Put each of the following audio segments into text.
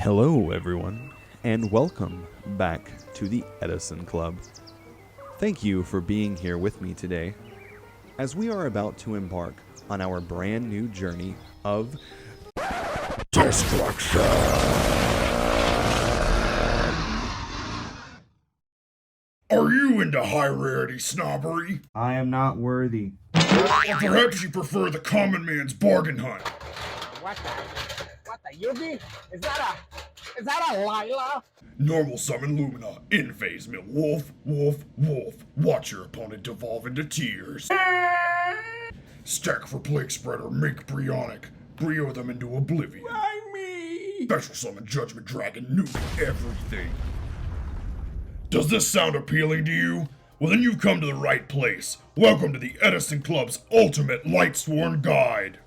Hello, everyone, and welcome back to the Edison Club. Thank you for being here with me today, as we are about to embark on our brand new journey of destruction. Are you into high-rarity snobbery? I am not worthy. Or perhaps you prefer the common man's bargain hunt? What the Yugi? Is that a Lila? Normal summon Lumina, in phase mill wolf, wolf, wolf. Watch your opponent devolve into tears. Stack for plague spreader, make Brionic. Brio them into oblivion. Why me? Special summon Judgment Dragon, nuke everything. Does this sound appealing to you? Well, then you've come to the right place. Welcome to the Edison Club's ultimate Lightsworn guide.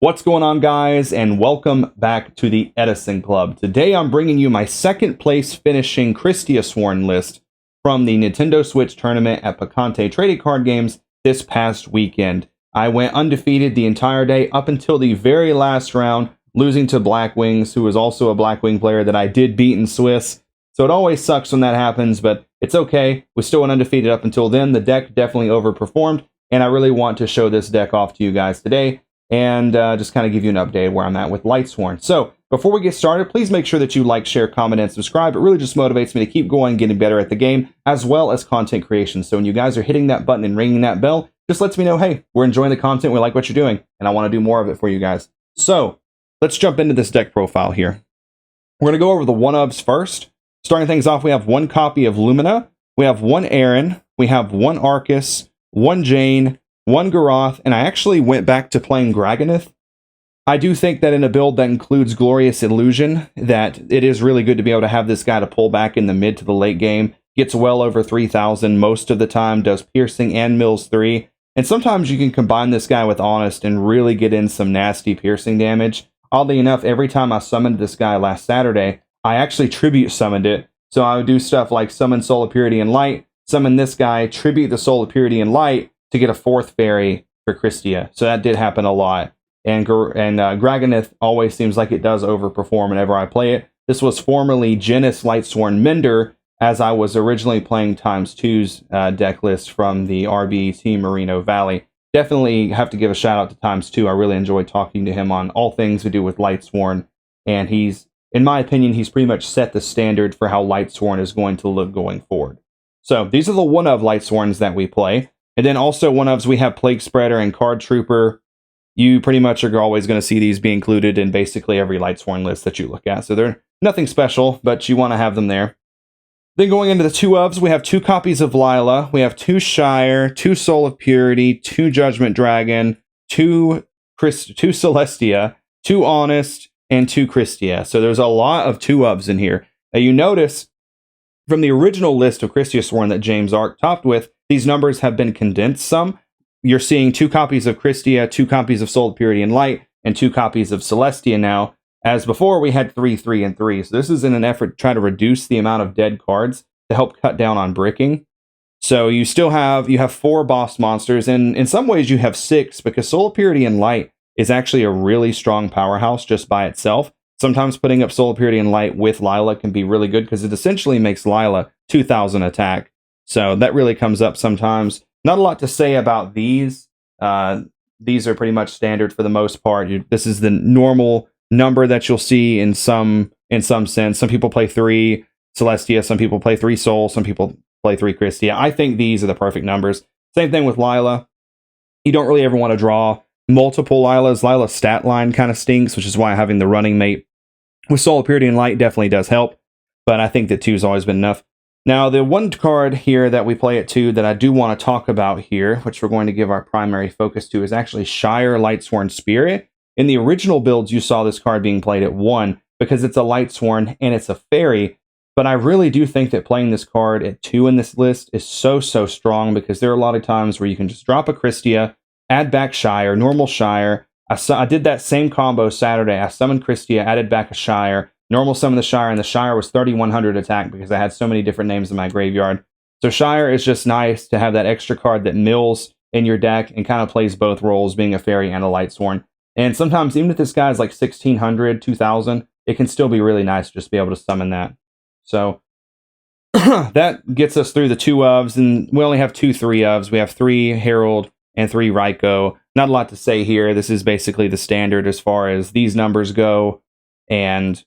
What's going on, guys, and welcome back to the Edison Club. Today I'm bringing you my second place finishing Kristya Sworn list from the Nintendo Switch tournament at Picante Trading Card Games this past weekend. I went undefeated the entire day up until the very last round, losing to Black Wings, who was also a Black Wing player that I did beat in Swiss. So it always sucks when that happens, but it's okay. We still went undefeated up until then. The deck definitely overperformed, and I really want to show this deck off to you guys today and just kind of give you an update of where I'm at with Lightsworn. So before we get started, please make sure that you like, share, comment, and subscribe. It really just motivates me to keep going, getting better at the game, as well as content creation. So when you guys are hitting that button and ringing that bell, just lets me know, hey, we're enjoying the content, we like what you're doing, and I want to do more of it for you guys. So let's jump into this deck profile here. We're going to go over the one-ofs first. Starting things off, we have one copy of Lumina, we have one Aaron, we have one Arcus, one Jane, one Garoth, and I actually went back to playing Graganith. I do think that in a build that includes Glorious Illusion, that it is really good to be able to have this guy to pull back in the mid to the late game. Gets well over 3,000 most of the time, does piercing and mills 3. And sometimes you can combine this guy with Honest and really get in some nasty piercing damage. Oddly enough, every time I summoned this guy last Saturday, I actually tribute summoned it. So I would do stuff like summon Soul of Purity and Light, summon this guy, tribute the Soul of Purity and Light to get a 4th fairy for Kristya. So that did happen a lot. And Graganith always seems like it does overperform whenever I play it. This was formerly Genis Lightsworn Mender, as I was originally playing ×2's deck list from the RB Team Merino Valley. Definitely have to give a shout out to ×2. I really enjoyed talking to him on all things to do with Lightsworn. And he's, in my opinion, he's pretty much set the standard for how Lightsworn is going to look going forward. So these are the one-of Lightsworns that we play. And then also one-ofs, we have Plague Spreader and Card Trooper. You pretty much are always going to see these be included in basically every Lightsworn list that you look at. So they're nothing special, but you want to have them there. Then going into the two-ofs, we have 2 copies of Lila. We have 2 Shire, 2 Soul of Purity, 2 Judgment Dragon, 2 Celestia, 2 Honest, and 2 Kristya. So there's a lot of two-ofs in here. Now you notice from the original list of Kristya Sworn that James Ark topped with, these numbers have been condensed some. You're seeing 2 copies of Kristya, 2 copies of Soul of Purity and Light, and 2 copies of Celestia now. As before, we had 3, 3, and 3. So this is in an effort to try to reduce the amount of dead cards to help cut down on bricking. So you still have 4 boss monsters, and in some ways you have 6, because Soul of Purity and Light is actually a really strong powerhouse just by itself. Sometimes putting up Soul of Purity and Light with Lila can be really good, because it essentially makes Lila 2,000 attack. So that really comes up sometimes. Not a lot to say about these. These are pretty much standard for the most part. This is the normal number that you'll see in some sense. Some people play 3 Celestia, some people play 3 Soul, some people play 3 Kristya. I think these are the perfect numbers. Same thing with Lila. You don't really ever want to draw multiple Lilas. Lila's stat line kind of stinks, which is why having the running mate with Soul of Purity and Light definitely does help. But I think that 2's always been enough. Now, the one card here that we play at 2 that I do want to talk about here, which we're going to give our primary focus to, is actually Shire Lightsworn Spirit. In the original builds, you saw this card being played at 1 because it's a Lightsworn and it's a fairy. But I really do think that playing this card at 2 in this list is so strong, because there are a lot of times where you can just drop a Kristya, add back Shire, normal Shire. I did that same combo Saturday. I summoned Kristya, added back a Shire, normal summon the Shire, and the Shire was 3,100 attack because I had so many different names in my graveyard. So Shire is just nice to have that extra card that mills in your deck and kind of plays both roles, being a fairy and a Lightsworn. And sometimes, even if this guy's like 1600, 2000, it can still be really nice just to be able to summon that. So that gets us through the 2 ofs, and we only have 2 3 ofs. We have 3 Herald and 3 Raikou. Not a lot to say here. This is basically the standard as far as these numbers go, and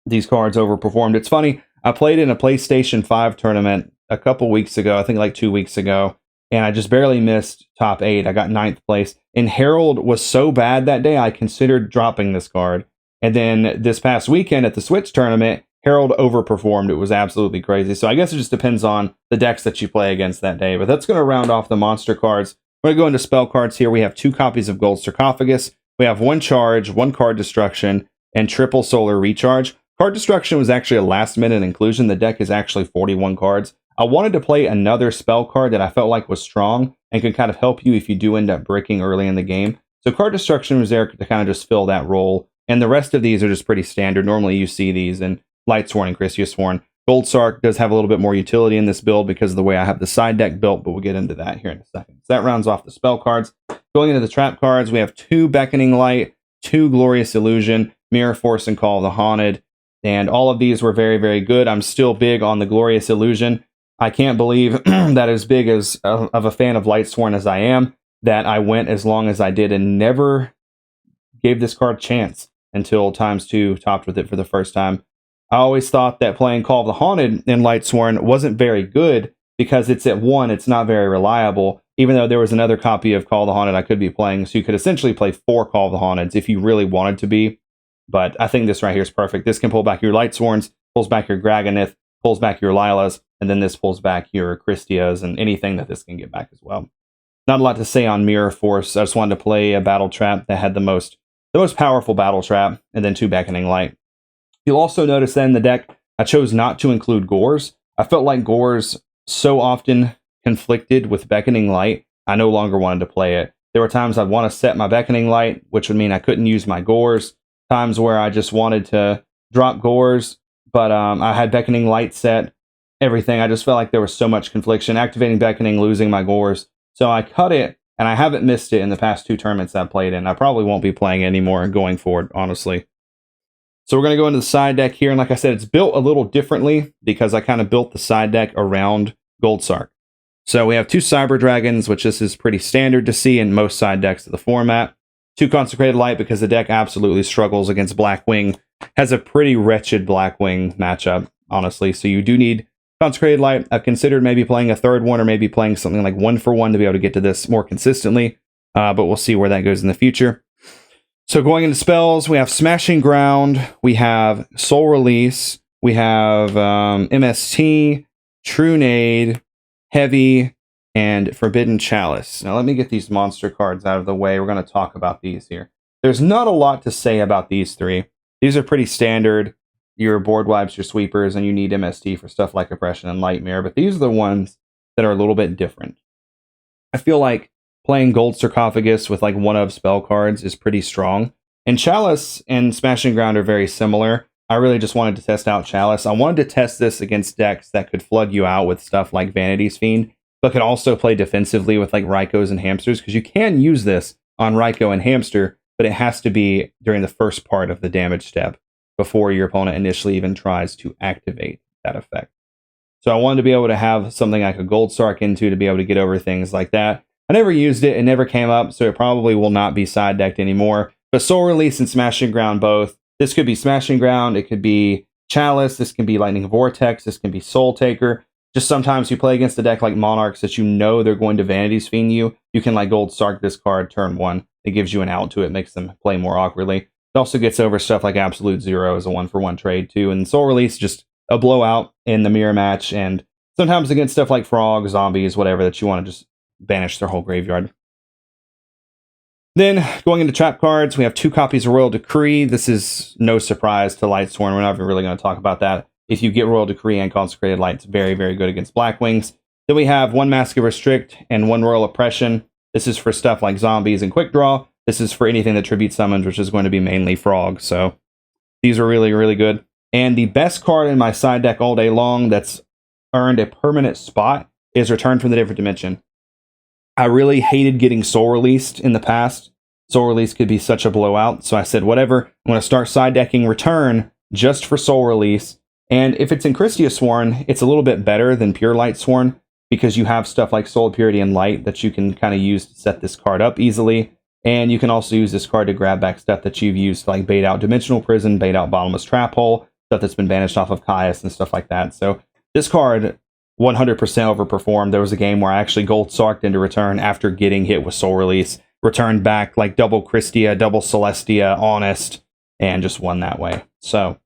these cards overperformed. It's funny, I played in a PlayStation 5 tournament a couple weeks ago, I think like 2 weeks ago, and I just barely missed top 8. I got 9th place, and Herald was so bad that day I considered dropping this card. And then this past weekend at the Switch tournament, Herald overperformed. It was absolutely crazy. So I guess it just depends on the decks that you play against that day. But that's going to round off the monster cards. We're going to go into spell cards here. We have 2 copies of Gold Sarcophagus. We have 1 charge, 1 card destruction, and triple solar recharge. Card destruction was actually a last minute inclusion. The deck is actually 41 cards. I wanted to play another spell card that I felt like was strong and could kind of help you if you do end up breaking early in the game. So card destruction was there to kind of just fill that role. And the rest of these are just pretty standard. Normally you see these in Lightsworn and Kristya. Gold Sark does have a little bit more utility in this build because of the way I have the side deck built, but we'll get into that here in a second. So that rounds off the spell cards. Going into the trap cards, we have 2 Beckoning Light, 2 Glorious Illusion, Mirror Force, and Call of the Haunted. And all of these were very, very good. I'm still big on the Glorious Illusion. I can't believe that as big as of a fan of Lightsworn as I am, that I went as long as I did and never gave this card a chance until ×2 topped with it for the first time. I always thought that playing Call of the Haunted in Lightsworn wasn't very good because it's at 1, it's not very reliable, even though there was another copy of Call of the Haunted I could be playing, so you could essentially play 4 Call of the Haunteds if you really wanted to be. But I think this right here is perfect. This can pull back your Lightsworns, pulls back your Dragonith, pulls back your Lilas, and then this pulls back your Kristyas and anything that this can get back as well. Not a lot to say on Mirror Force. I just wanted to play a battle trap that had the most powerful battle trap, and then 2 Beckoning Light. You'll also notice that in the deck, I chose not to include Gores. I felt like Gores so often conflicted with Beckoning Light, I no longer wanted to play it. There were times I'd want to set my Beckoning Light, which would mean I couldn't use my Gores. Times where I just wanted to drop Gores, but I had Beckoning Light set, everything. I just felt like there was so much confliction. Activating Beckoning, losing my Gores. So I cut it, and I haven't missed it in the past 2 tournaments I've played in. I probably won't be playing it anymore going forward, honestly. So we're going to go into the side deck here, and like I said, it's built a little differently because I kind of built the side deck around Gold Sark. So we have 2 Cyber Dragons, which this is pretty standard to see in most side decks of the format. 2 Consecrated Light because the deck absolutely struggles against Blackwing. Has a pretty wretched Blackwing matchup, honestly. So you do need Consecrated Light. I've considered maybe playing a 3rd one or maybe playing something like 1-for-1 to be able to get to this more consistently. But we'll see where that goes in the future. So going into spells, we have Smashing Ground, we have Soul Release, we have MST, True Nade, Heavy, and Forbidden Chalice. Now let me get these monster cards out of the way. We're going to talk about these here. There's not a lot to say about these 3. These are pretty standard. Your board wipes, your sweepers, and you need MST for stuff like Oppression and Nightmare, but these are the ones that are a little bit different. I feel like playing Gold Sarcophagus with like 1 of spell cards is pretty strong. And Chalice and Smashing Ground are very similar. I really just wanted to test out Chalice. I wanted to test this against decks that could flood you out with stuff like Vanity's Fiend, but could also play defensively with like Raikous and Hamsters, because you can use this on Raikou and Hamster, but it has to be during the first part of the damage step before your opponent initially even tries to activate that effect. So I wanted to be able to have something I could Gold Sark into to be able to get over things like that. I never used it, it never came up, so it probably will not be side decked anymore. But Soul Release and Smashing Ground both. This could be Smashing Ground, it could be Chalice, this can be Lightning Vortex, this can be Soul Taker. Just sometimes you play against a deck like Monarchs that you know they're going to Vanity's Fiend you. You can like Gold Sark this card turn 1. It gives you an out to it, makes them play more awkwardly. It also gets over stuff like Absolute Zero as a 1-for-1 trade too. And Soul Release, just a blowout in the mirror match. And sometimes against stuff like frogs, zombies, whatever, that you want to just banish their whole graveyard. Then, going into trap cards, we have 2 copies of Royal Decree. This is no surprise to Lightsworn. We're not even really going to talk about that. If you get Royal Decree and Consecrated Light, it's very, very good against Blackwings. Then we have 1 Mask of Restrict and 1 Royal Oppression. This is for stuff like zombies and Quick Draw. This is for anything that tribute summons, which is going to be mainly frogs. So these are really, really good. And the best card in my side deck all day long that's earned a permanent spot is Return from the Different Dimension. I really hated getting Soul Released in the past Soul Release could be such a blowout. So I said, whatever, I'm going to start side decking Return just for Soul Release. And if it's in Kristya Sworn, it's a little bit better than pure Lightsworn because you have stuff like Soul Purity and Light that you can kind of use to set this card up easily. And you can also use this card to grab back stuff that you've used to like bait out Dimensional Prison, bait out Bottomless Trap Hole, stuff that's been banished off of Caius and stuff like that. So this card 100% overperformed. There was a game where I actually gold sarked into Return after getting hit with Soul Release. Returned back like double Kristya, double Celestia, Honest, and just won that way. So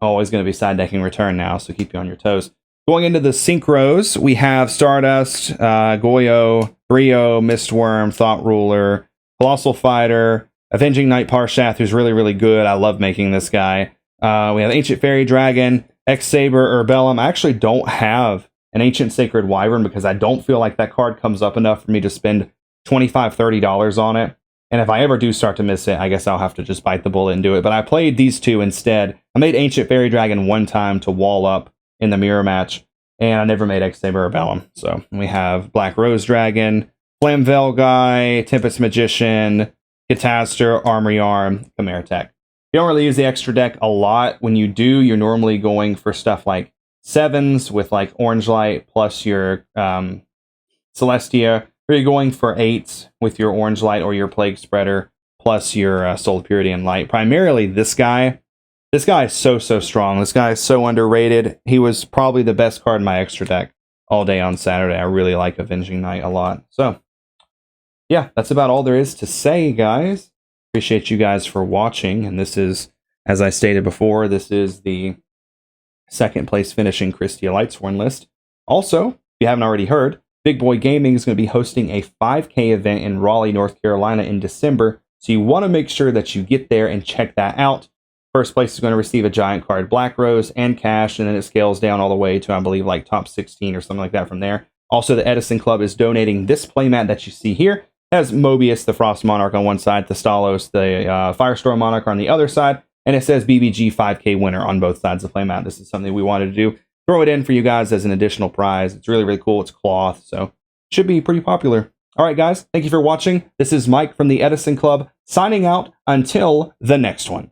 always going to be side decking Return now, so keep you on your toes. Going into the synchros, we have Stardust, Goyo, Brio, Mistworm, Thought Ruler, Colossal Fighter, Avenging Knight Parshath, who's really, really good. I love making this guy. We have Ancient Fairy Dragon, X-Saber, Urbellum. I actually don't have an Ancient Sacred Wyvern because I don't feel like that card comes up enough for me to spend $25, $30 on it. And if I ever do start to miss it, I guess I'll have to just bite the bullet and do it. But I played these two instead. I made Ancient Fairy Dragon one time to wall up in the mirror match, and I never made X-Saber or Bellum. So we have Black Rose Dragon, Flamvel Guy, Tempest Magician, Catastor, Armory Arm, Chimera Tech. You don't really use the extra deck a lot. When you do, you're normally going for stuff like 7s with like Orange Light plus your Celestia, or you're going for 8s with your Orange Light or your Plague Spreader plus your Soul Purity and Light. Primarily this guy. This guy is so strong. This guy is so underrated. He was probably the best card in my extra deck all day on Saturday. I really like Avenging Knight a lot. So, yeah, that's about all there is to say, guys. Appreciate you guys for watching. And this is, as I stated before, this is the second place finishing Kristya Lightsworn list. Also, if you haven't already heard, Big Boy Gaming is going to be hosting a 5K event in Raleigh, North Carolina in December. So you want to make sure that you get there and check that out. First place is going to receive a giant card, Black Rose, and cash, and then it scales down all the way to, I believe, like top 16 or something like that from there. Also, the Edison Club is donating this playmat that you see here. It has Mobius, the Frost Monarch on one side, the Stalos, the Firestorm Monarch on the other side, and it says BBG 5K winner on both sides of the playmat. This is something we wanted to do. Throw it in for you guys as an additional prize. It's really, really cool. It's cloth, so it should be pretty popular. All right, guys, thank you for watching. This is Mike from the Edison Club, signing out until the next one.